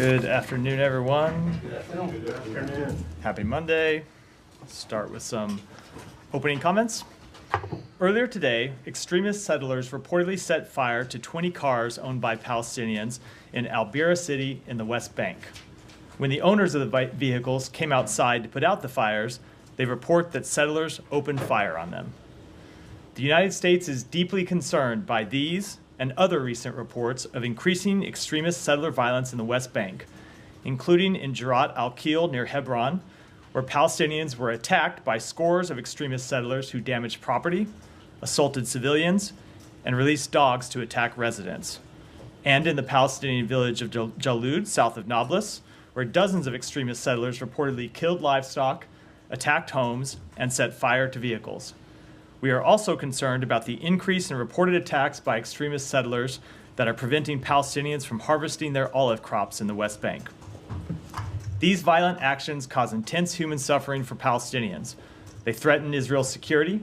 Good afternoon, everyone. Good afternoon. Happy Monday. Let's start with some opening comments. Earlier today, extremist settlers reportedly set fire to 20 cars owned by Palestinians in Al-Bira city in the West Bank. When the owners of the vehicles came outside to put out the fires, they report that settlers opened fire on them. The United States is deeply concerned by these and other recent reports of increasing extremist settler violence in the West Bank, including in Jaraat al-Khil near Hebron, where Palestinians were attacked by scores of extremist settlers who damaged property, assaulted civilians, and released dogs to attack residents, and in the Palestinian village of Jalud, south of Nablus, where dozens of extremist settlers reportedly killed livestock, attacked homes, and set fire to vehicles. We are also concerned about the increase in reported attacks by extremist settlers that are preventing Palestinians from harvesting their olive crops in the West Bank. These violent actions cause intense human suffering for Palestinians. They threaten Israel's security,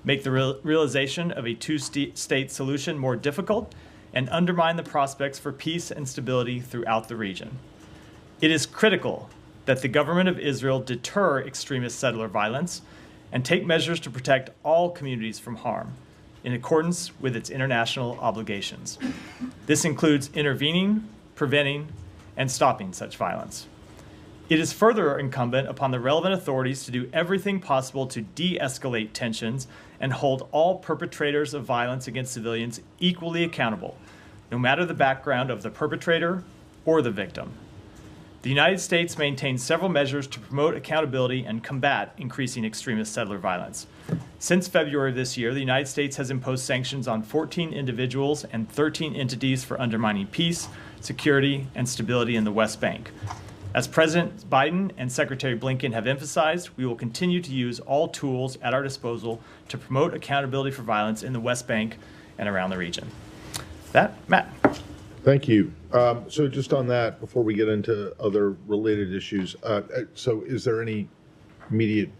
make the realization of a two-state solution more difficult, and undermine the prospects for peace and stability throughout the region. It is critical that the government of Israel deter extremist settler violence and take measures to protect all communities from harm, in accordance with its international obligations. This includes intervening, preventing, and stopping such violence. It is further incumbent upon the relevant authorities to do everything possible to de-escalate tensions and hold all perpetrators of violence against civilians equally accountable, no matter the background of the perpetrator or the victim. The United States maintains several measures to promote accountability and combat increasing extremist settler violence. Since February of this year, the United States has imposed sanctions on 14 individuals and 13 entities for undermining peace, security, and stability in the West Bank. As President Biden and Secretary Blinken have emphasized, we will continue to use all tools at our disposal to promote accountability for violence in the West Bank and around the region. That, Matt. Thank you. So just on that, before we get into other related issues, so is there any immediate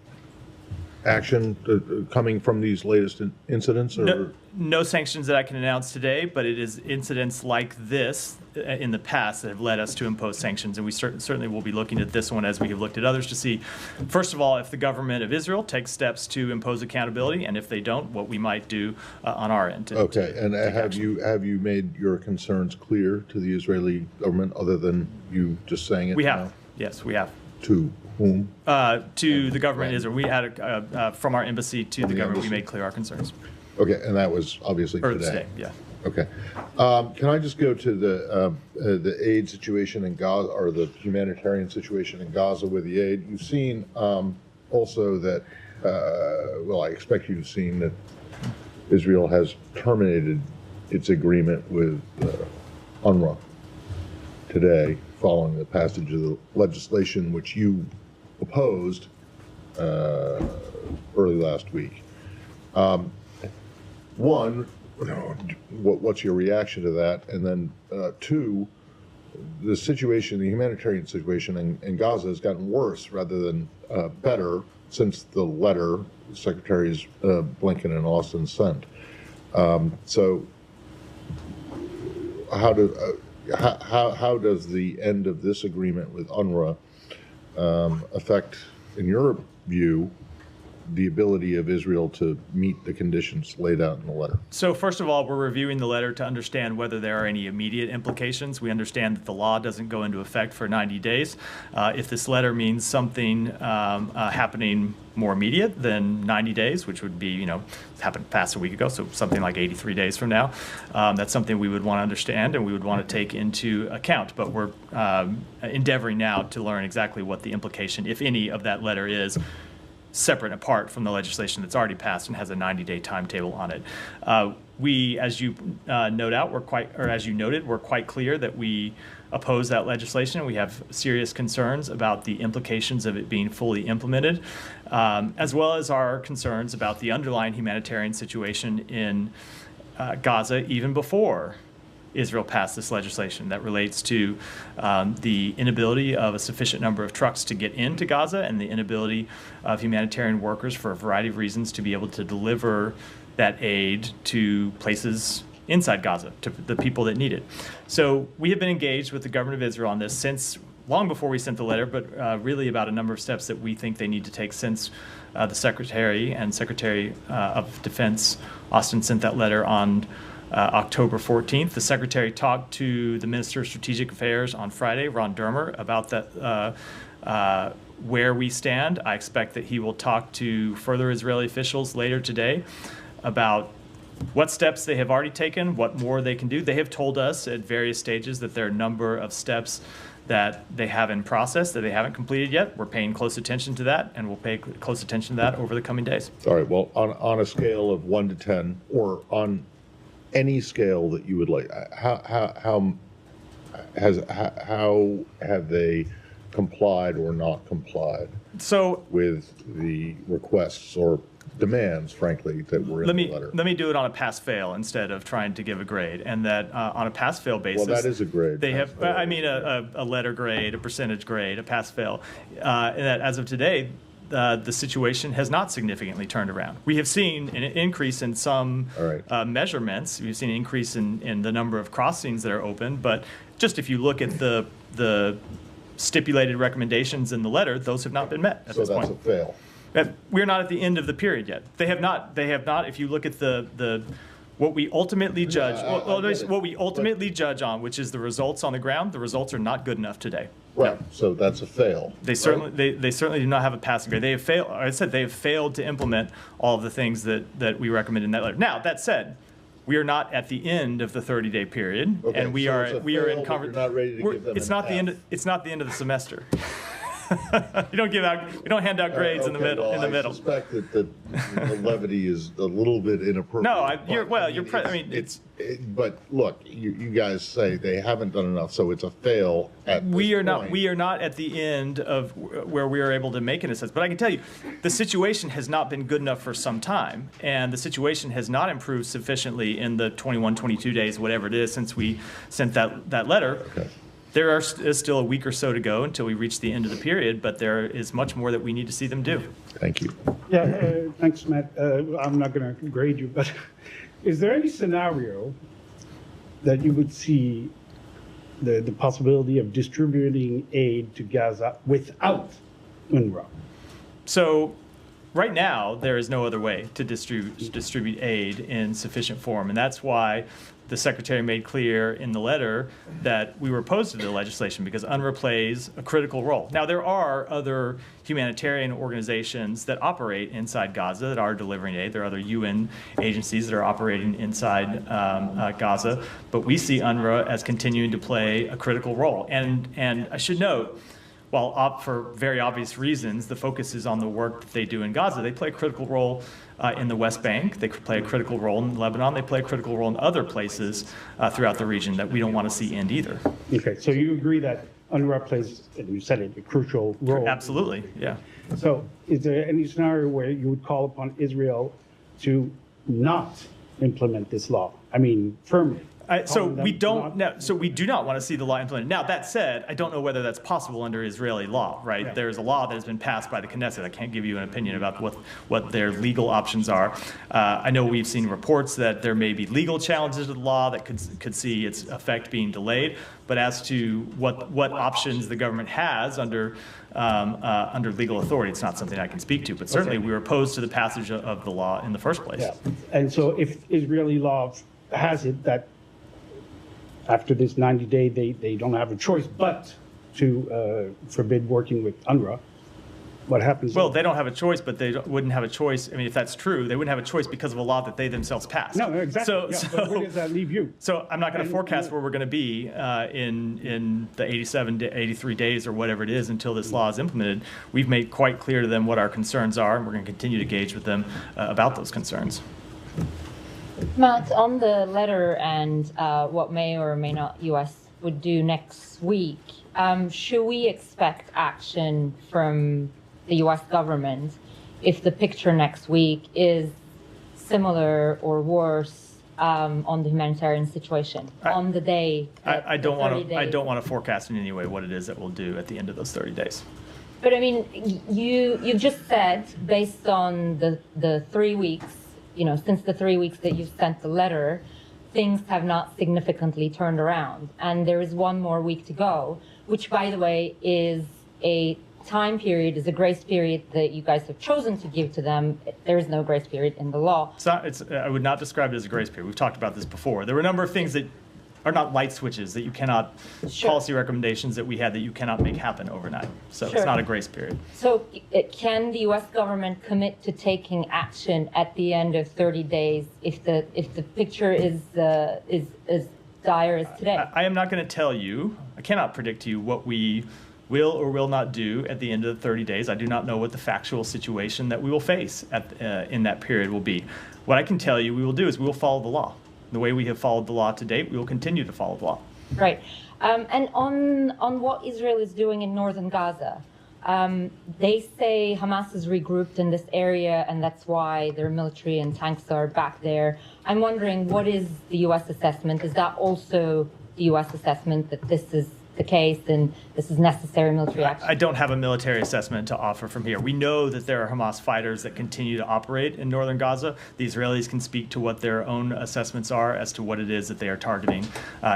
action coming from these latest incidents? Or? No sanctions that I can announce today, but it is incidents like this in the past that have led us to impose sanctions, and we certainly will be looking at this one as we have looked at others to see, first of all, if the government of Israel takes steps to impose accountability, and if they don't, what we might do on our end. Okay, and have you made your concerns clear to the Israeli government, other than you just saying it? We have. Yes, we have. To whom? To the government of Israel. We had from our embassy to the government. We made clear our concerns. Okay, and that was obviously today. Yeah. Okay. Can I just go to the aid situation in Gaza, or the humanitarian situation in Gaza with the aid? You've seen also that, well, I expect you've seen that Israel has terminated its agreement with UNRWA today, following the passage of the legislation which you opposed early last week. One, what's your reaction to that? And then two, the situation, the humanitarian situation in Gaza has gotten worse rather than better since the letter Secretaries Blinken and Austin sent. So how does the end of this agreement with UNRWA affect, in your view, the ability of Israel to meet the conditions laid out in the letter? So first of all, we're reviewing the letter to understand whether there are any immediate implications. We understand that the law doesn't go into effect for 90 days. If this letter means something happening more immediate than 90 days, which would be, happened past a week ago, so something like 83 days from now, that's something we would want to understand and we would want to take into account. But we're endeavoring now to learn exactly what the implication, if any, of that letter is, separate and apart from the legislation that's already passed and has a 90-day timetable on it. We, as you as you noted, we're quite clear that we oppose that legislation. We have serious concerns about the implications of it being fully implemented, as well as our concerns about the underlying humanitarian situation in Gaza even before Israel passed this legislation that relates to the inability of a sufficient number of trucks to get into Gaza and the inability of humanitarian workers for a variety of reasons to be able to deliver that aid to places inside Gaza to the people that need it. So we have been engaged with the government of Israel on this since long before we sent the letter, but really about a number of steps that we think they need to take since the Secretary of Defense, Austin, sent that letter on October 14th. The Secretary talked to the Minister of Strategic Affairs on Friday, Ron Dermer, about that, where we stand. I expect that he will talk to further Israeli officials later today about what steps they have already taken, what more they can do. They have told us at various stages that there are a number of steps that they have in process that they haven't completed yet. We're paying close attention to that, and we'll pay close attention to that over the coming days. All right, well, on a scale of 1 to 10, or on any scale that you would like, how have they complied or not complied with the requests or demands, frankly, that were in the letter? Let me do it on a pass-fail instead of trying to give a grade, and that on a pass-fail basis. Well, that is a grade. They have, I mean, a letter grade, a percentage grade, a pass-fail, and that as of today, the situation has not significantly turned around. We have seen an increase in some measurements. We've seen an increase in the number of crossings that are open, but just if you look at the stipulated recommendations in the letter, those have not been met at this point. So that's a fail. We're not at the end of the period yet. They have not. If you look at the what we ultimately judge, what we ultimately judge on, which is the results on the ground, the results are not good enough today. Right. No. So that's a fail. They certainly do not have a passing grade. They have failed. I said they have failed to implement all of the things that we recommend in that letter. Now that said, we are not at the end of the 30-day period, and we are in conversation. Not ready to give them it's not the end. It's not the end of the semester. You don't hand out grades in the middle. I suspect that the levity is a little bit inappropriate. No, but look, you guys say they haven't done enough, so it's a fail. We are not at the end of where we are able to make an assessment. But I can tell you, the situation has not been good enough for some time, and the situation has not improved sufficiently in the 21, 22 days, whatever it is, since we sent that letter. Okay. There is still a week or so to go until we reach the end of the period, but there is much more that we need to see them do. Thank you. Yeah, thanks, Matt. I'm not going to grade you, but is there any scenario that you would see the possibility of distributing aid to Gaza without UNRWA? So right now, there is no other way to distribute aid in sufficient form, and that's why the Secretary made clear in the letter that we were opposed to the legislation because UNRWA plays a critical role. Now, there are other humanitarian organizations that operate inside Gaza that are delivering aid. There are other UN agencies that are operating inside Gaza, but we see UNRWA as continuing to play a critical role. And I should note, while for very obvious reasons, the focus is on the work that they do in Gaza, they play a critical role in the West Bank. They play a critical role in Lebanon. They play a critical role in other places throughout the region that we don't want to see end either. Okay, so you agree that UNRWA plays, and you said it, a crucial role? Absolutely, yeah. So is there any scenario where you would call upon Israel to not implement this law? I mean, firmly. So we do not want to see the law implemented. Now, that said, I don't know whether that's possible under Israeli law, right? Yeah. There's a law that has been passed by the Knesset. I can't give you an opinion about what their legal options are. I know we've seen reports that there may be legal challenges to the law that could see its effect being delayed. But as to what options the government has under legal authority, it's not something I can speak to. But certainly we were opposed to the passage of the law in the first place. Yeah. And so if Israeli law has it that after this 90-day, they don't have a choice but to forbid working with UNRWA. What happens? Well, they don't have a choice, but they wouldn't have a choice. I mean, if that's true, they wouldn't have a choice because of a law that they themselves passed. No, exactly. But where does that leave you? So I'm not going to forecast where we're going to be in the 87 to 83 days or whatever it is until this law is implemented. We've made quite clear to them what our concerns are, and we're going to continue to engage with them about those concerns. Matt, on the letter and what may or may not U.S. would do next week, should we expect action from the U.S. government if the picture next week is similar or worse on the humanitarian situation on the day? I don't want to forecast in any way what it is that we'll do at the end of those 30 days. But I mean, you've just said based on the 3 weeks. Since the 3 weeks that you've sent the letter, things have not significantly turned around. And there is one more week to go, which, by the way, is a time period, is a grace period that you guys have chosen to give to them. There is no grace period in the law. I would not describe it as a grace period. We've talked about this before. There were a number of things that are not light switches that you cannot, Sure. policy recommendations that we had that you cannot make happen overnight. So Sure. it's not a grace period. So can the U.S. government commit to taking action at the end of 30 days if the picture is dire as today? I am not going to tell you, I cannot predict to you what we will or will not do at the end of the 30 days. I do not know what the factual situation that we will face in that period will be. What I can tell you we will do is we will follow the law. The way we have followed the law to date, we will continue to follow the law. Right. And on what Israel is doing in northern Gaza, they say Hamas is regrouped in this area, and that's why their military and tanks are back there. I'm wondering, what is the U.S. assessment? Is that also the U.S. assessment that this is the case and this is necessary military action? I don't have a military assessment to offer from here. We know that there are Hamas fighters that continue to operate in northern Gaza. The Israelis can speak to what their own assessments are as to what it is that they are targeting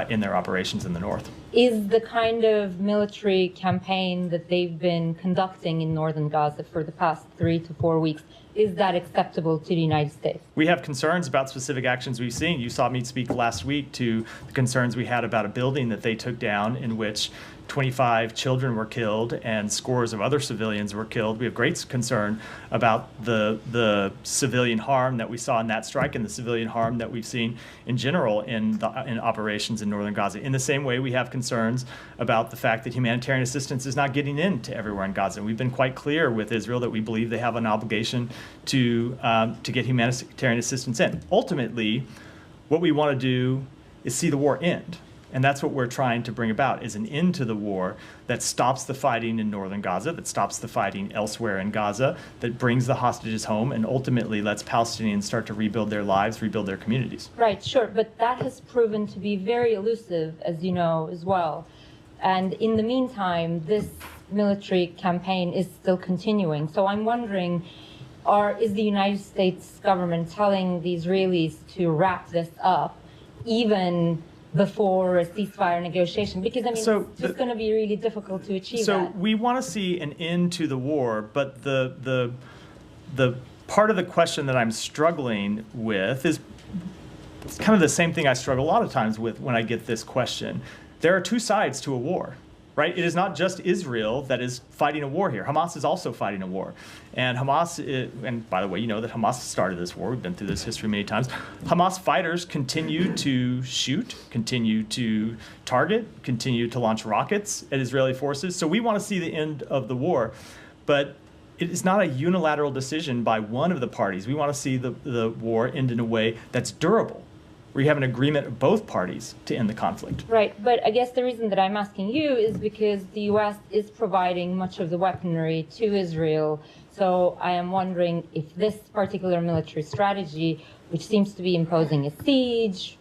in their operations in the north. Is the kind of military campaign that they've been conducting in northern Gaza for the past 3 to 4 weeks, is that acceptable to the United States? We have concerns about specific actions we've seen. You saw me speak last week to the concerns we had about a building that they took down in which 25 children were killed and scores of other civilians were killed. We have great concern about the civilian harm that we saw in that strike and the civilian harm that we've seen in general in operations in northern Gaza. In the same way, we have concerns about the fact that humanitarian assistance is not getting into everywhere in Gaza. We've been quite clear with Israel that we believe they have an obligation to get humanitarian assistance in. Ultimately, what we want to do is see the war end. And that's what we're trying to bring about, is an end to the war that stops the fighting in northern Gaza, that stops the fighting elsewhere in Gaza, that brings the hostages home, and ultimately lets Palestinians start to rebuild their lives, rebuild their communities. Right, sure. But that has proven to be very elusive, as you know, as well. And in the meantime, this military campaign is still continuing. So I'm wondering, is the United States government telling the Israelis to wrap this up, even before a ceasefire negotiation? Because, I mean, it's just going to be really difficult to achieve that. So we want to see an end to the war, but the part of the question that I'm struggling with is it's kind of the same thing I struggle a lot of times with when I get this question. There are two sides to a war. Right? It is not just Israel that is fighting a war here. Hamas is also fighting a war. And and by the way, you know that Hamas started this war. We've been through this history many times. Hamas fighters continue to shoot, continue to target, continue to launch rockets at Israeli forces. So we want to see the end of the war. But it is not a unilateral decision by one of the parties. We want to see the war end in a way that's durable, where you have an agreement of both parties to end the conflict. Right, but I guess the reason that I'm asking you is because the U.S. is providing much of the weaponry to Israel. So I am wondering if this particular military strategy, which seems to be imposing a siege,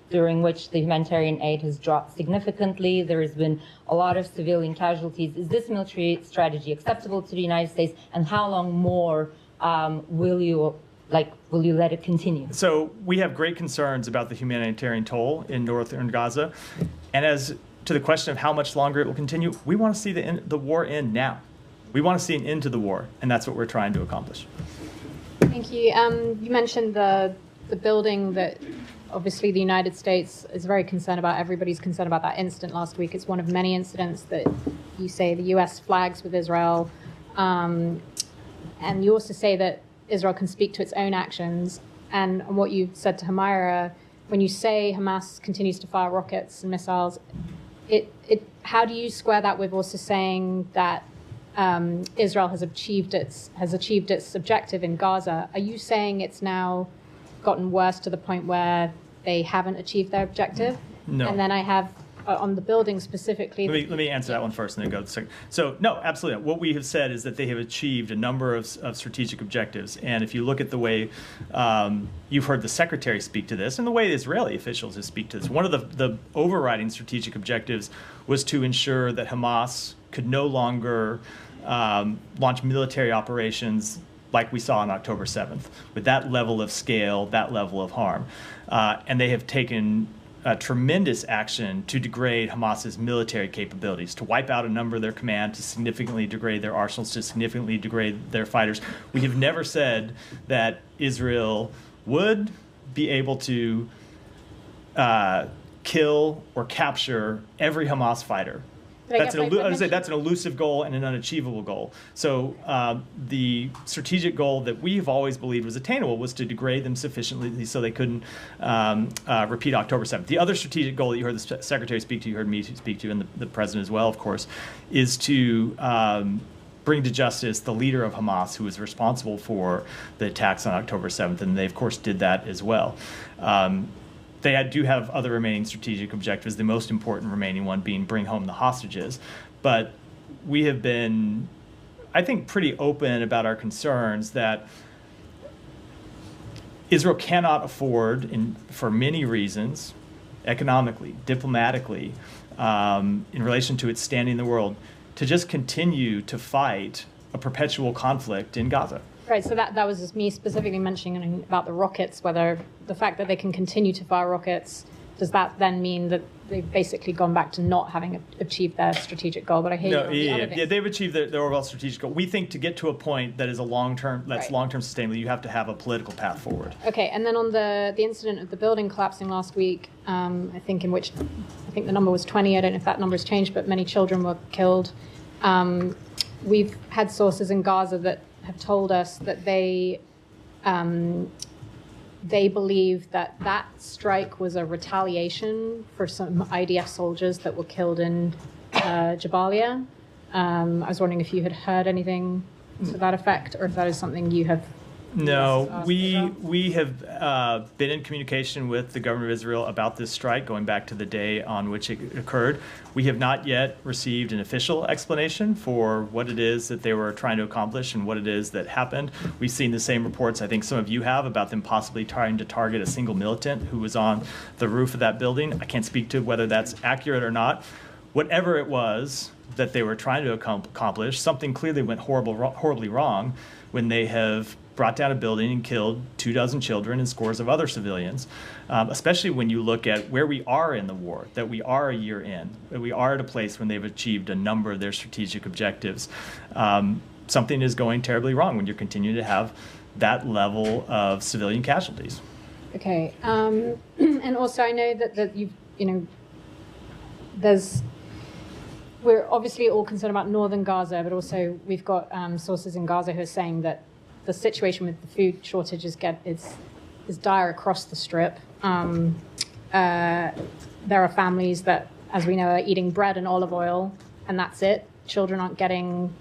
during which the humanitarian aid has dropped significantly, there has been a lot of civilian casualties. Is this military strategy acceptable to the United States, and how long more will you let it continue? So we have great concerns about the humanitarian toll in northern Gaza. And as to the question of how much longer it will continue, we want to see the war end now. We want to see an end to the war, and that's what we're trying to accomplish. Thank you. You mentioned the building that obviously the United States is very concerned about. Everybody's concerned about that incident last week. It's one of many incidents that you say the U.S. flags with Israel. And you also say that Israel can speak to its own actions. And what you said to Humaira, when you say Hamas continues to fire rockets and missiles, how do you square that with also saying that Israel has achieved its objective in Gaza? Are you saying it's now gotten worse to the point where they haven't achieved their objective? No. And then I have on the building specifically. Let me answer that one first and then go to the second. So, no, absolutely. What we have said is that they have achieved a number of strategic objectives. And if you look at the way you've heard the secretary speak to this and the way the Israeli officials have speak to this, one of the overriding strategic objectives was to ensure that Hamas could no longer launch military operations like we saw on October 7th, with that level of scale, that level of harm. And they have taken tremendous action to degrade Hamas's military capabilities, to wipe out a number of their command, to significantly degrade their arsenals, to significantly degrade their fighters. We have never said that Israel would be able to kill or capture every Hamas fighter. That's an elusive goal and an unachievable goal. So the strategic goal that we've always believed was attainable was to degrade them sufficiently so they couldn't repeat October 7th. The other strategic goal that you heard the Secretary speak to, you heard me speak to, and the President as well, of course, is to bring to justice the leader of Hamas who was responsible for the attacks on October 7th, and they, of course, did that as well. They do have other remaining strategic objectives, the most important remaining one being bring home the hostages. But we have been, I think, pretty open about our concerns that Israel cannot afford, for many reasons, economically, diplomatically, in relation to its standing in the world, to just continue to fight a perpetual conflict in Gaza. Right, so that was just me specifically mentioning about the rockets, whether the fact that they can continue to fire rockets, does that then mean that they've basically gone back to not having achieved their strategic goal? But I hear they've achieved their overall strategic goal. We think to get to a point that is a long-term, long-term sustainable, you have to have a political path forward. Okay, and then on the incident of the building collapsing last week, I think the number was 20. I don't know if that number has changed, but many children were killed. We've had sources in Gaza that have told us that they believe that strike was a retaliation for some IDF soldiers that were killed in Jabalia. I was wondering if you had heard anything to that effect, or if that is something you have. No, we have been in communication with the government of Israel about this strike going back to the day on which it occurred. We have not yet received an official explanation for what it is that they were trying to accomplish and what it is that happened. We've seen the same reports I think some of you have about them possibly trying to target a single militant who was on the roof of that building. I can't speak to whether that's accurate or not. Whatever it was that they were trying to accomplish, something clearly went horribly wrong when they have brought down a building and killed 24 children and scores of other civilians, especially when you look at where we are in the war, that we are a year in, that we are at a place when they've achieved a number of their strategic objectives. Something is going terribly wrong when you're continuing to have that level of civilian casualties. Okay, and also I know that we're obviously all concerned about northern Gaza, but also we've got sources in Gaza who are saying that the situation with the food shortage is dire across the strip. There are families that, as we know, are eating bread and olive oil, and that's it. Children aren't getting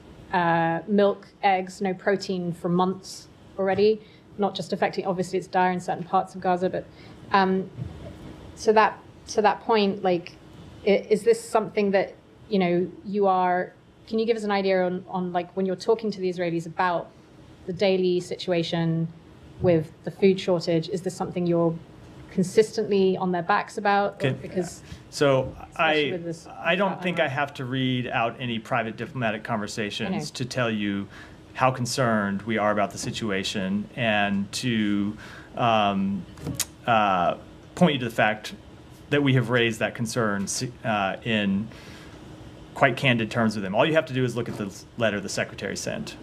milk, eggs, no protein for months already. Not just affecting, obviously, it's dire in certain parts of Gaza, but to that point, like, is this something that you are? Can you give us an idea on like when you're talking to the Israelis about the daily situation with the food shortage, is this something you're consistently on their backs about? Because I don't think I have to read out any private diplomatic conversations to tell you how concerned we are about the situation and to point you to the fact that we have raised that concern in quite candid terms with them. All you have to do is look at the letter the Secretary sent,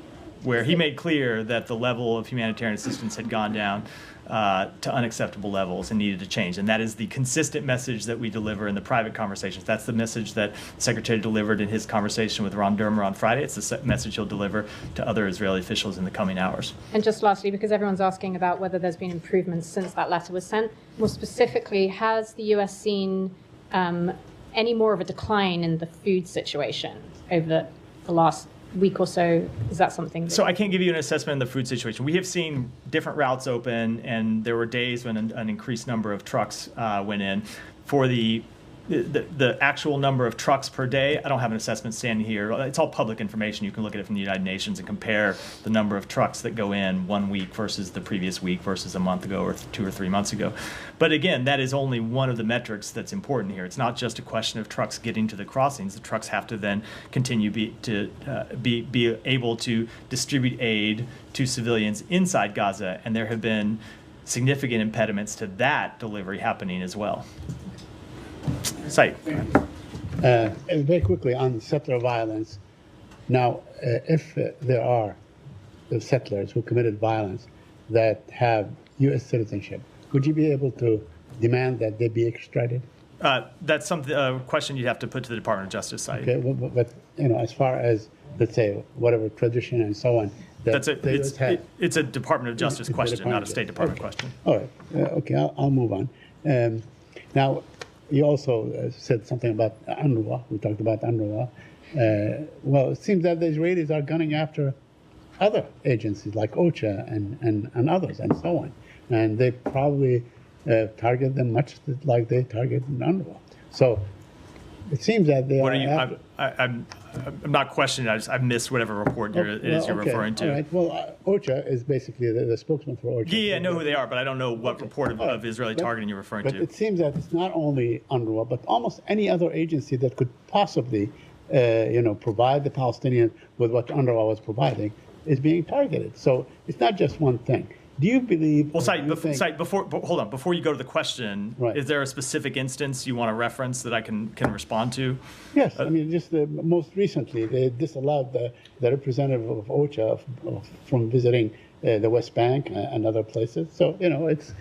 where he made clear that the level of humanitarian assistance had gone down to unacceptable levels and needed to change. And that is the consistent message that we deliver in the private conversations. That's the message that the Secretary delivered in his conversation with Ron Dermer on Friday. It's the message he'll deliver to other Israeli officials in the coming hours. And just lastly, because everyone's asking about whether there's been improvements since that letter was sent, more specifically, has the U.S. seen any more of a decline in the food situation over the last week or so? Is that something? So I can't give you an assessment of the food situation. We have seen different routes open, and there were days when an increased number of trucks went in. For the the actual number of trucks per day, I don't have an assessment standing here. It's all public information. You can look at it from the United Nations and compare the number of trucks that go in 1 week versus the previous week versus a month ago or 2 or 3 months ago. But again, that is only one of the metrics that's important here. It's not just a question of trucks getting to the crossings. The trucks have to then continue to be able to distribute aid to civilians inside Gaza, and there have been significant impediments to that delivery happening as well. Said. Very quickly on settler violence. Now, if there are settlers who committed violence that have U.S. citizenship, would you be able to demand that they be extradited? That's something a question you'd have to put to the Department of Justice side. Okay, well, but as far as, let's say, whatever tradition and so on, It's a Department of Justice question, not a State Department question. All right. Okay, I'll move on. Now, you also said something about UNRWA. We talked about UNRWA. Well, it seems that the Israelis are gunning after other agencies like OCHA and others and so on. And they probably target them much like they target UNRWA. So it seems that they What are. are you? I'm not questioning. I missed whatever report you're referring to. All right. Well, OCHA is basically the spokesman for OCHA. Yeah, I know who they are, but I don't know what report of Israeli targeting you're referring But to. it seems that it's not only UNRWA, but almost any other agency that could possibly, provide the Palestinians with what UNRWA was providing is being targeted. So it's not just one thing. Do you believe? Well, hold on. Before you go to the question, Right. Is there a specific instance you want to reference that I can respond to? Yes, I mean, just most recently, they disallowed the representative of OCHA from visiting the West Bank and other places. So, it's,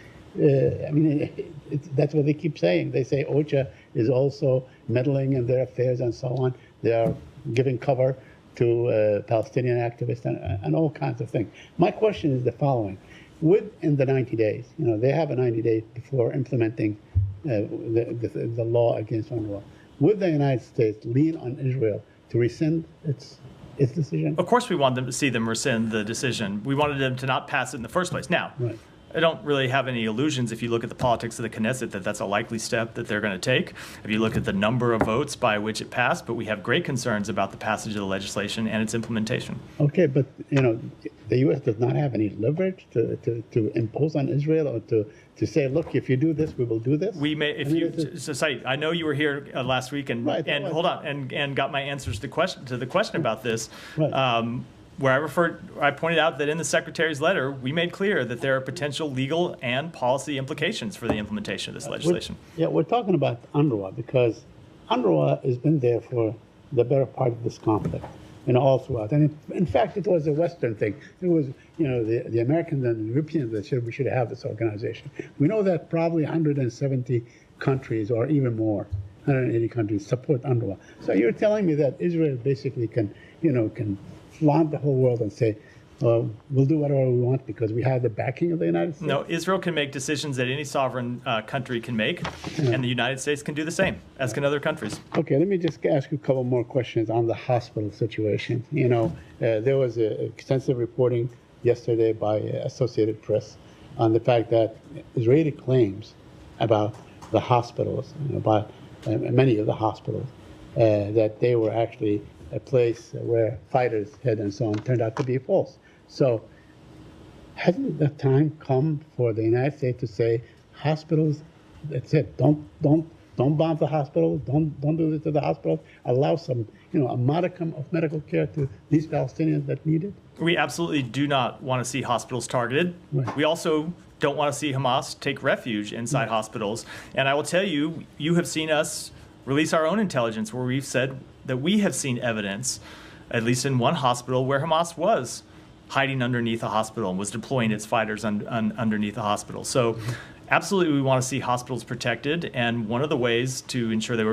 that's what they keep saying. They say OCHA is also meddling in their affairs and so on. They are giving cover to Palestinian activists and all kinds of things. My question is the following. Within the 90 days, they have a 90 days before implementing the law against UNRWA. Would the United States lean on Israel to rescind its decision? Of course, we want them to see them rescind the decision. We wanted them to not pass it in the first place. Now, Right. I don't really have any illusions if you look at the politics of the Knesset that that's a likely step that they're going to take. If you look at the number of votes by which it passed, but we have great concerns about the passage of the legislation and its implementation. Okay, but the U.S. does not have any leverage to impose on Israel or to say, look, if you do this, we will do this. We may, if I know you were here last week and Right, and right. hold on and got my answers to the question about this. Right. Where I pointed out that in the Secretary's letter, we made clear that there are potential legal and policy implications for the implementation of this legislation. We're talking about UNRWA because UNRWA has been there for the better part of this conflict, all throughout. And in fact, it was a Western thing. It was, the Americans and the Europeans that we should have this organization. We know that probably 170 countries or even more, 180 countries support UNRWA. So you're telling me that Israel basically can flaunt the whole world and say, we'll do whatever we want because we have the backing of the United States? No, Israel can make decisions that any sovereign country can make, and the United States can do the same, as can other countries. Okay, let me just ask you a couple more questions on the hospital situation. There was extensive reporting yesterday by Associated Press on the fact that Israeli claims about the hospitals, about many of the hospitals, that they were actually a place where fighters hid and so on, turned out to be false. So hasn't the time come for the United States to say, hospitals, that's it, don't bomb the hospitals, don't do this to the hospitals, allow some, a modicum of medical care to these Palestinians that need it? We absolutely do not want to see hospitals targeted. Right. We also don't want to see Hamas take refuge inside hospitals. And I will tell you, you have seen us release our own intelligence where we've said that we have seen evidence, at least in one hospital, where Hamas was hiding underneath a hospital and was deploying its fighters underneath a hospital. So absolutely we want to see hospitals protected, and one of the ways to ensure they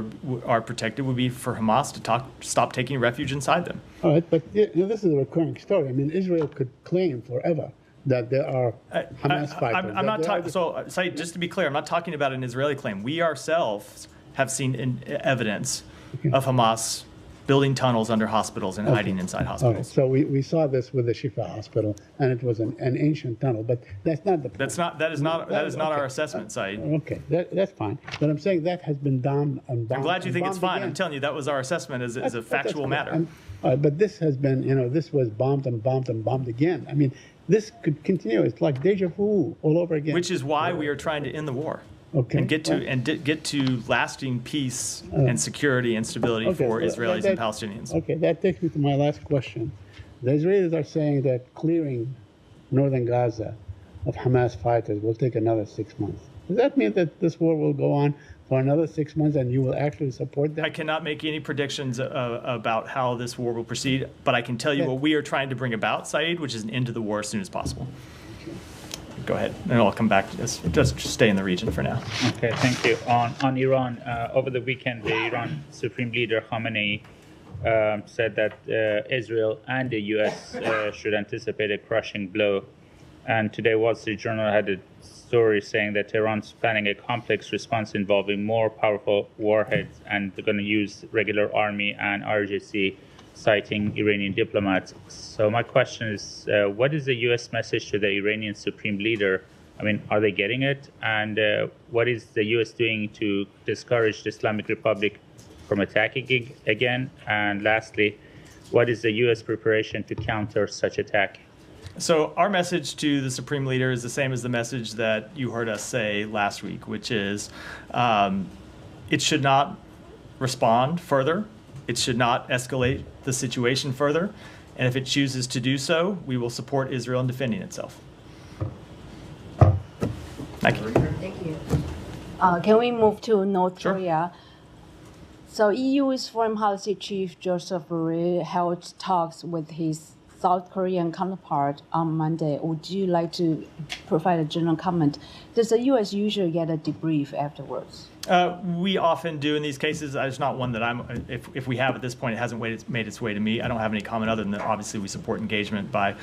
are protected would be for Hamas to stop taking refuge inside them. All right, but this is a recurring story. I mean, Israel could claim forever that there are Hamas fighters. I'm not talking. So, Said, just to be clear, I'm not talking about an Israeli claim. We ourselves have seen evidence of Hamas building tunnels under hospitals and hiding inside Okay, hospitals. so we saw this with the Shifa Hospital, and it was an ancient tunnel, but that's not the point. That is not our assessment, Saeed. Okay, that's fine. But I'm saying that has been bombed and bombed. I'm glad you and think it's bombed fine. again. I'm telling you that was our assessment as a That's factual good. matter. But this has been, this was bombed and bombed and bombed again. I mean, this could continue. It's like deja vu all over again. Which is why we are trying to end the war. Okay, And get well- get to lasting peace and security and stability Okay, for well, Israelis that- and Palestinians. Okay, that takes me to my last question. The Israelis are saying that clearing northern Gaza of Hamas fighters will take another 6 months. Does that mean that this war will go on for another 6 months and you will actually support that? I cannot make any predictions about how this war will proceed, but I can tell you what we are trying to bring about, Saeed, which is an end to the war as soon as possible. Go ahead, and I'll come back to this. Just stay in the region for now. Okay, thank you. On Iran, over the weekend, the Iran Supreme Leader Khamenei said that Israel and the U.S. Should anticipate a crushing blow. And today, Wall Street Journal had a story saying that Iran's planning a complex response involving more powerful warheads, and they're going to use regular army and RGC, citing Iranian diplomats. So my question is, what is the U.S. message to the Iranian Supreme Leader? I mean, are they getting it? And what is the U.S. doing to discourage the Islamic Republic from attacking again? And lastly, what is the U.S. preparation to counter such attack? So our message to the Supreme Leader is the same as the message that you heard us say last week, which is it should not respond further. It should not escalate the situation further. And if it chooses to do so, we will support Israel in defending itself. Thank you. Thank you. Can we move to North Sure. Korea? So EU's Foreign Policy Chief Joseph Borrell held talks with his South Korean counterpart on Monday. Would you like to provide a general comment? Does the U.S. usually get a debrief afterwards? We often do in these cases. It's not one that if we have at this point, it hasn't made its way to me. I don't have any comment other than that obviously we support engagement by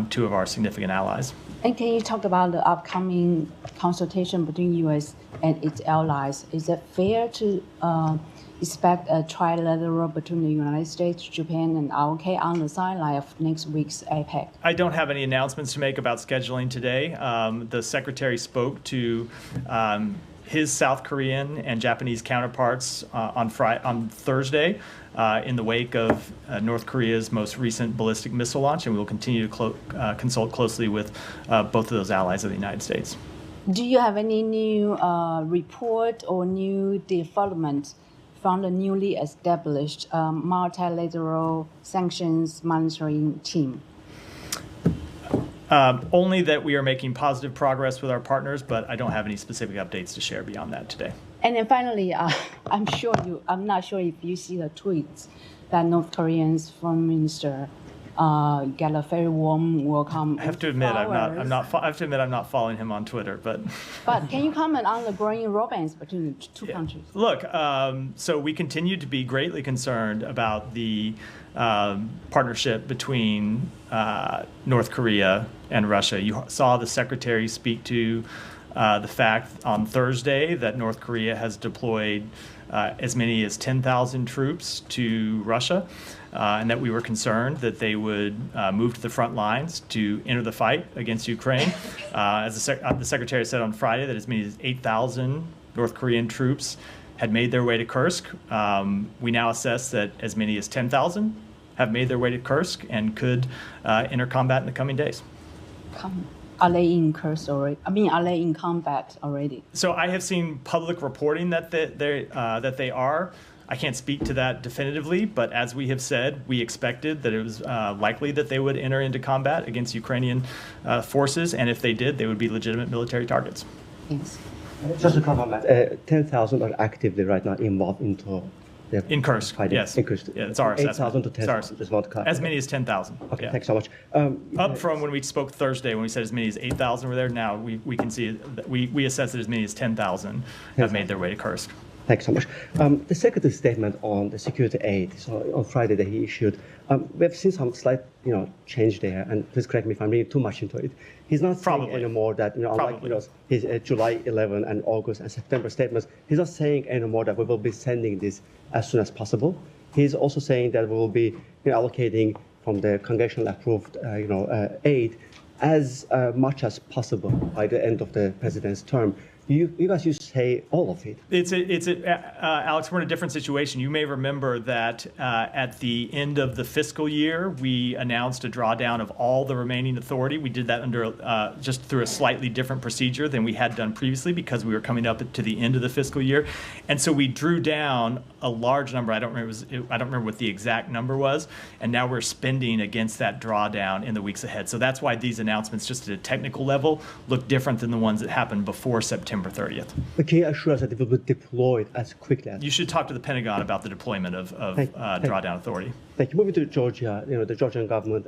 two of our significant allies. And can you talk about the upcoming consultation between U.S. and its allies? Is it fair to expect a trilateral between the United States, Japan, and ROK on the sideline of next week's APEC? I don't have any announcements to make about scheduling today. The Secretary spoke to his South Korean and Japanese counterparts on Thursday in the wake of North Korea's most recent ballistic missile launch, and we will continue to consult closely with both of those allies of the United States. Do you have any new report or new development from the newly established multilateral sanctions monitoring team? Only that we are making positive progress with our partners, but I don't have any specific updates to share beyond that today. And then finally, I'm not sure if you see the tweets that North Korean's foreign minister got a very warm welcome. I have to admit, I'm not following him on Twitter, but. But can you comment on the growing romance between the two countries? Look, so we continue to be greatly concerned about the partnership between North Korea and Russia. You saw the Secretary speak to the fact on Thursday that North Korea has deployed as many as 10,000 troops to Russia, and that we were concerned that they would move to the front lines to enter the fight against Ukraine. As the Secretary said on Friday that as many as 8,000 North Korean troops had made their way to Kursk. We now assess that as many as 10,000 have made their way to Kursk and could enter combat in the coming days. Are they in Kursk already? Are they in combat already? So I have seen public reporting that they are. I can't speak to that definitively, but as we have said, we expected that it was likely that they would enter into combat against Ukrainian forces, and if they did, they would be legitimate military targets. Yes. Just to comment, 10,000 are actively right now involved into the In Kursk, fighting. yes. In Kursk. Yeah, it's our assessment. 8,000 to It's ours. 10,000 is not correct. As many as 10,000. Okay, yeah. thanks so much. Up from when we spoke Thursday, when we said as many as 8,000 were there, now we can see that we assess that as many as 10,000 have made their way to Kursk. Thanks so much. The Secretary's statement on the security aid, so on Friday that he issued, we have seen some slight, change there, and please correct me if I'm reading too much into it. He's not saying Probably. anymore that, unlike, his July 11 and August and September statements, he's not saying anymore that we will be sending this as soon as possible. He's also saying that we will be allocating from the congressional approved aid as much as possible by the end of the president's term. You guys used to say all of it. Alex, we're in a different situation. You may remember that at the end of the fiscal year, we announced a drawdown of all the remaining authority. We did that under just through a slightly different procedure than we had done previously because we were coming up to the end of the fiscal year, and so we drew down a large number. I don't remember what the exact number was, and now we're spending against that drawdown in the weeks ahead. So that's why these announcements, just at a technical level, look different than the ones that happened before September 30th. But can you assure us that it will be deployed as quickly as? You should talk to the Pentagon about the deployment of drawdown authority. Thank you. Moving to Georgia, the Georgian government,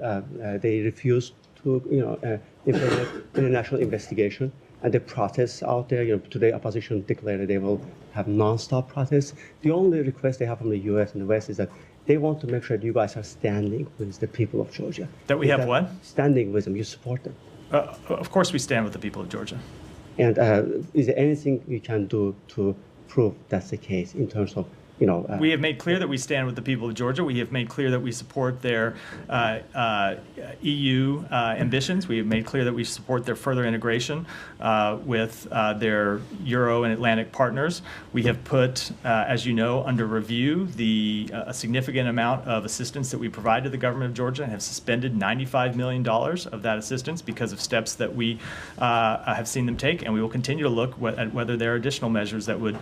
they refused to, implement international investigation, and the protests out there. Today, opposition declared that they will have non-stop protests. The only request they have from the U.S. and the West is that they want to make sure that you guys are standing with the people of Georgia. That we have what? Standing with them. You support them. Of course, we stand with the people of Georgia. And is there anything we can do to prove that's the case in terms of, we have made clear that we stand with the people of Georgia. We have made clear that we support their EU ambitions. We have made clear that we support their further integration with their Euro and Atlantic partners. We have put, as you know, under review a significant amount of assistance that we provide to the government of Georgia and have suspended $95 million of that assistance because of steps that we have seen them take. And we will continue to look at whether there are additional measures that would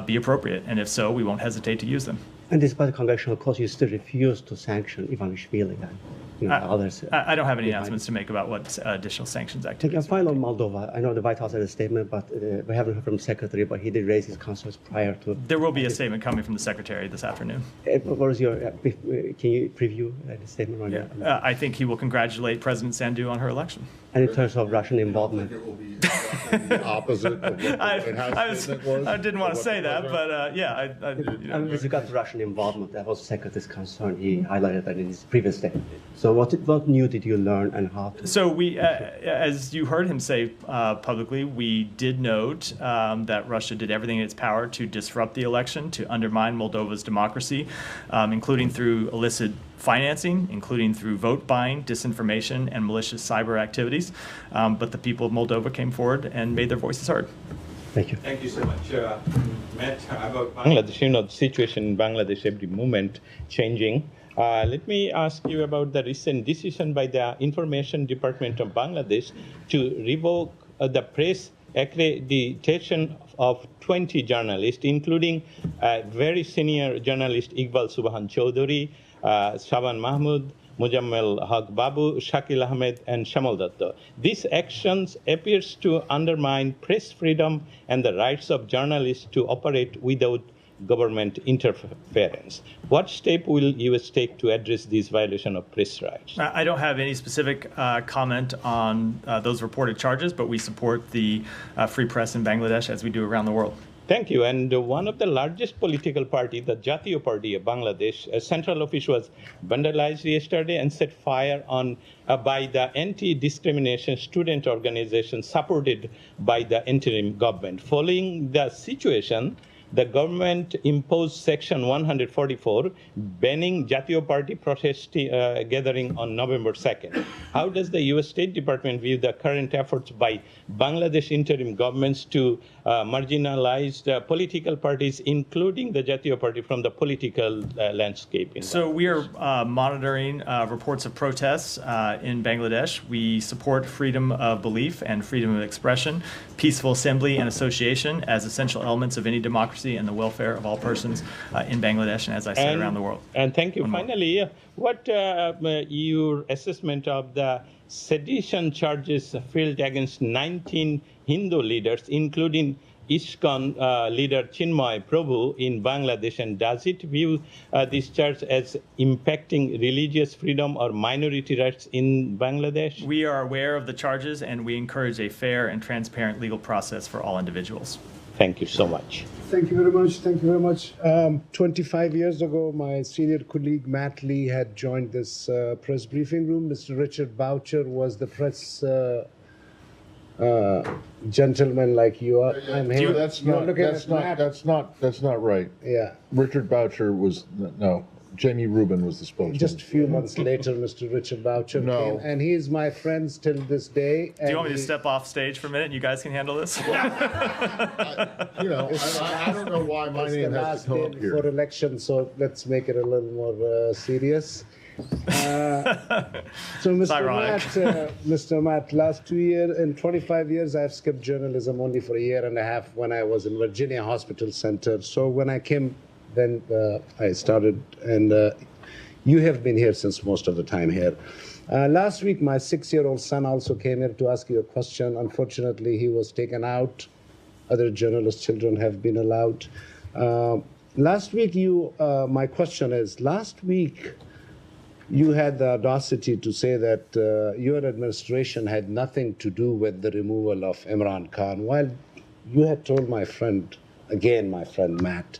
be appropriate. And if so, we won't hesitate to use them. And despite the congressional cause, you still refuse to sanction Ivanishvili and others. I don't have any announcements to make about what additional sanctions activities. And finally, Moldova. I know the White House had a statement, but we haven't heard from the Secretary, but he did raise his concerns prior to. There will be a statement coming from the Secretary this afternoon. What is your, can you preview the statement? Yeah. I think he will congratulate President Sandu on her election. And in terms of Russian involvement? It will be the opposite of what the White House statement was. I didn't want to say that, but yeah. With regard to Russian involvement, that was the Secretary's concern. He highlighted that in his previous statement. So what new did you learn and how? So we, as you heard him say publicly, we did note that Russia did everything in its power to disrupt the election, to undermine Moldova's democracy, including through illicit financing, including through vote buying, disinformation, and malicious cyber activities. But the people of Moldova came forward and made their voices heard. Thank you. Thank you so much. Matt, about Bangladesh, the situation in Bangladesh, every moment changing. Let me ask you about the recent decision by the Information Department of Bangladesh to revoke the press accreditation of 20 journalists, including very senior journalist Iqbal Subhan Chowdhury, Shaban Mahmood, Mujammel Haq Babu, Shakil Ahmed, and Shamal Datta. These actions appears to undermine press freedom and the rights of journalists to operate without government interference. What step will U.S. take to address this violation of press rights? I don't have any specific comment on those reported charges, but we support the free press in Bangladesh as we do around the world. Thank you. And one of the largest political party, the Jatiyo Party of Bangladesh, a central office was vandalized yesterday and set fire on by the anti-discrimination student organization supported by the interim government. Following the situation, the government imposed Section 144, banning Jatiyo Party protest gathering on November 2nd. How does the U.S. State Department view the current efforts by Bangladesh interim governments to marginalize the political parties, including the Jatiyo Party, from the political landscape? So we are monitoring reports of protests in Bangladesh. We support freedom of belief and freedom of expression, peaceful assembly and association as essential elements of any democracy and the welfare of all persons in Bangladesh and, as I said, around the world. And thank you. Finally, what your assessment of the sedition charges filed against 19 Hindu leaders, including ISKCON leader Chinmay Prabhu in Bangladesh, and does it view this charge as impacting religious freedom or minority rights in Bangladesh? We are aware of the charges, and we encourage a fair and transparent legal process for all individuals. Thank you so much. Thank you very much. Thank you very much. 25 years ago, my senior colleague Matt Lee had joined this press briefing room. Mr. Richard Boucher was the press gentleman like you are. I'm here. That's not right. Yeah. Richard Boucher was no. Jamie Rubin was the spokesman. Just a few months later, Mr. Richard Boucher No. came, and he is my friend till this day. Do you want me to step off stage for a minute and you guys can handle this? I don't know why my It's the name has last to come day up here. before election, so let's make it a little more serious. So, ironic. Mr. Matt, last 2 years, in 25 years, I've skipped journalism only for a year and a half when I was in Virginia Hospital Center. So when I came, then I started, and you have been here since most of the time here. Last week, my 6-year-old son also came here to ask you a question. Unfortunately, he was taken out. Other journalist children have been allowed. Last week, my question is, last week, you had the audacity to say that your administration had nothing to do with the removal of Imran Khan, while you had told my friend Matt,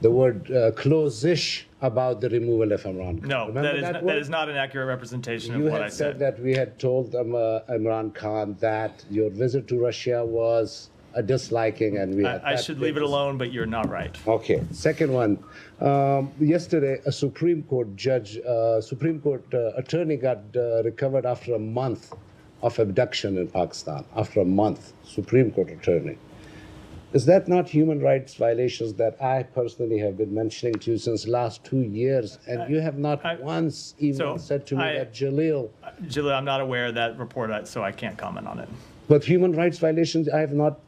the word close-ish about the removal of Imran Khan. No, Remember that is not an accurate representation You of what had I said said. that we had told Imran Khan that your visit to Russia was a disliking, and we had I that should leave it basis. alone, but you're not right. Okay. Second one. Yesterday, a Supreme Court attorney got recovered after a month of abduction in Pakistan. After a month, Supreme Court attorney. Is that not human rights violations that I personally have been mentioning to you since last 2 years, and you have not once even said to me that Jalil. Jalil, I'm not aware of that report, so I can't comment on it. But human rights violations I have not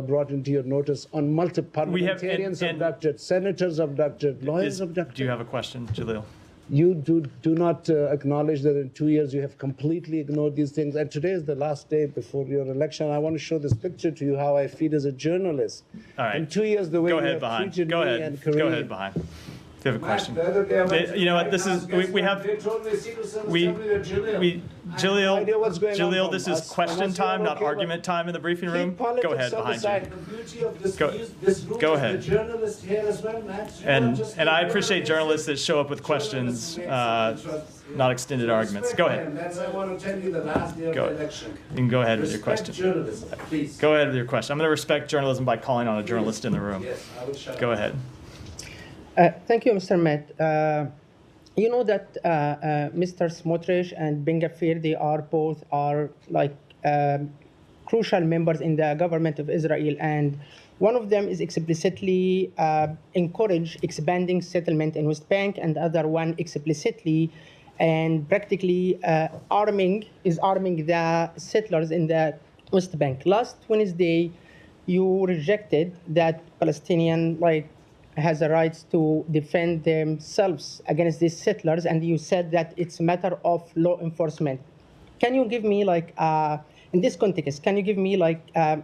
brought into your notice on multiple We have- parliamentarians and- abducted, senators abducted, lawyers abducted. Do you have a question, Jalil? You do not acknowledge that in 2 years you have completely ignored these things. And today is the last day before your election. I want to show this picture to you how I feel as a journalist. All right. In 2 years, the way Go you ahead, have behind. treated Go me ahead. and Go Kareem. ahead, behind. If you have a question. The other day I went to You know what? the This White is House, we guess have what? They told me Secret Service we told me that Jalil. we I have no Jalil idea what's going on Jalil. from This is us, question unless you are time, not okay, but argument time in the briefing room. keep politics Go ahead, on the behind side. you. The beauty of this, Go- this room go is ahead. the journalists here as well, Matt. You don't just And I keep appreciate journalists that show up with questions, not extended arguments. Go ahead. That's I want to tell you the last day of Go. the election. You can go ahead with your Respect question. journalism, please. Go ahead with your question. I'm going to respect journalism by calling on a journalist in the room. Yes, I will shut Go up. ahead. Thank you, Mr. Matt. You know that Mr. Smotrich and Ben Gvir, they are both crucial members in the government of Israel, and one of them is explicitly encourage expanding settlement in West Bank, and the other one explicitly and practically arming the settlers in the West Bank. Last Wednesday, you rejected that Palestinian has a right to defend themselves against these settlers, and you said that it's a matter of law enforcement. Can you give me in this context, can you give me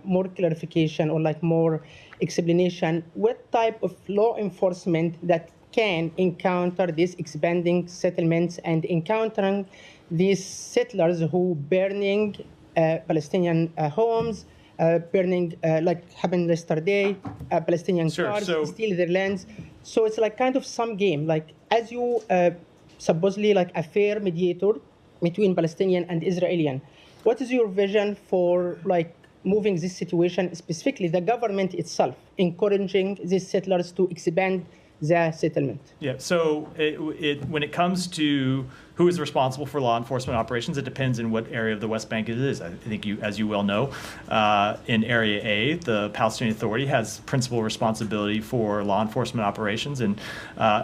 more clarification or more explanation what type of law enforcement that can encounter these expanding settlements and encountering these settlers who burning Palestinian homes, burning, like happened yesterday, Palestinian cars, steal their lands. So it's kind of some game. As you supposedly a fair mediator between Palestinian and Israeli, what is your vision for moving this situation, specifically the government itself, encouraging these settlers to expand the settlement? Yeah, so when it comes to who is responsible for law enforcement operations, it depends in what area of the West Bank it is. I think as you well know, in Area A, the Palestinian Authority has principal responsibility for law enforcement operations, and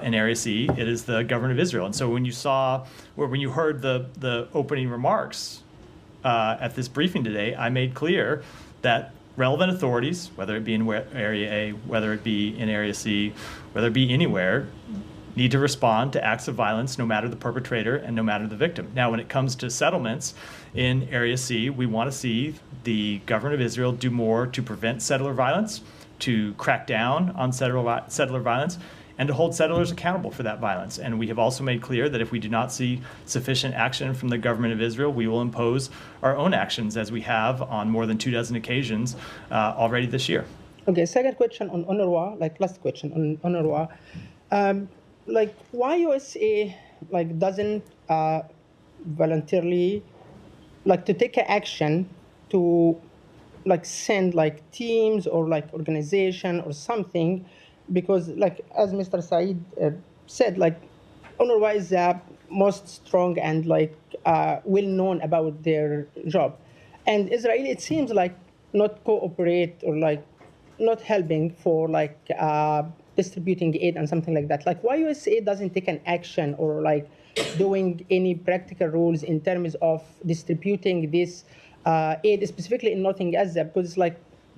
in Area C, it is the government of Israel. And so when you heard the opening remarks at this briefing today, I made clear that relevant authorities, whether it be in Area A, whether it be in Area C, whether it be anywhere, need to respond to acts of violence no matter the perpetrator and no matter the victim. Now, when it comes to settlements in Area C, we want to see the government of Israel do more to prevent settler violence, to crack down on settler violence, and to hold settlers accountable for that violence. And we have also made clear that if we do not see sufficient action from the government of Israel, we will impose our own actions, as we have on more than 24 occasions already this year. Okay, second question on UNRWA, last question on UNRWA. Why USA doesn't voluntarily to take action to send teams or organization or something, because as Mr. Saeed said, UNRWA is most strong and well known about their job, and Israel, it seems like, not cooperate or not helping for distributing aid and something like that. Why USA doesn't take an action or doing any practical rules in terms of distributing this aid, specifically in Northern Gaza? Because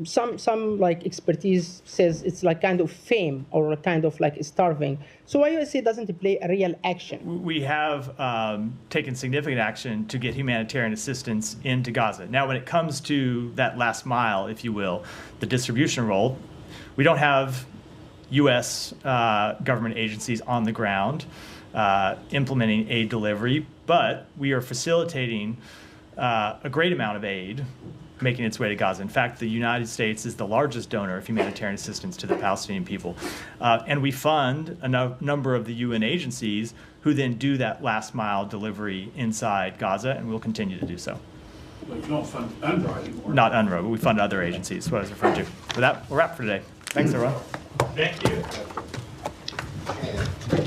some expertise says it's kind of fame or kind of starving. So why USA doesn't play a real action? We have taken significant action to get humanitarian assistance into Gaza. Now, when it comes to that last mile, if you will, the distribution role, we don't have U.S. Government agencies on the ground implementing aid delivery, but we are facilitating a great amount of aid making its way to Gaza. In fact, the United States is the largest donor of humanitarian assistance to the Palestinian people. And we fund a number of the UN agencies who then do that last mile delivery inside Gaza, and we'll continue to do so. But you don't fund UNRWA anymore. Not UNRWA, but we fund other agencies, what I was referring to. With that, we'll wrap for today. Thanks, everyone. Thank you.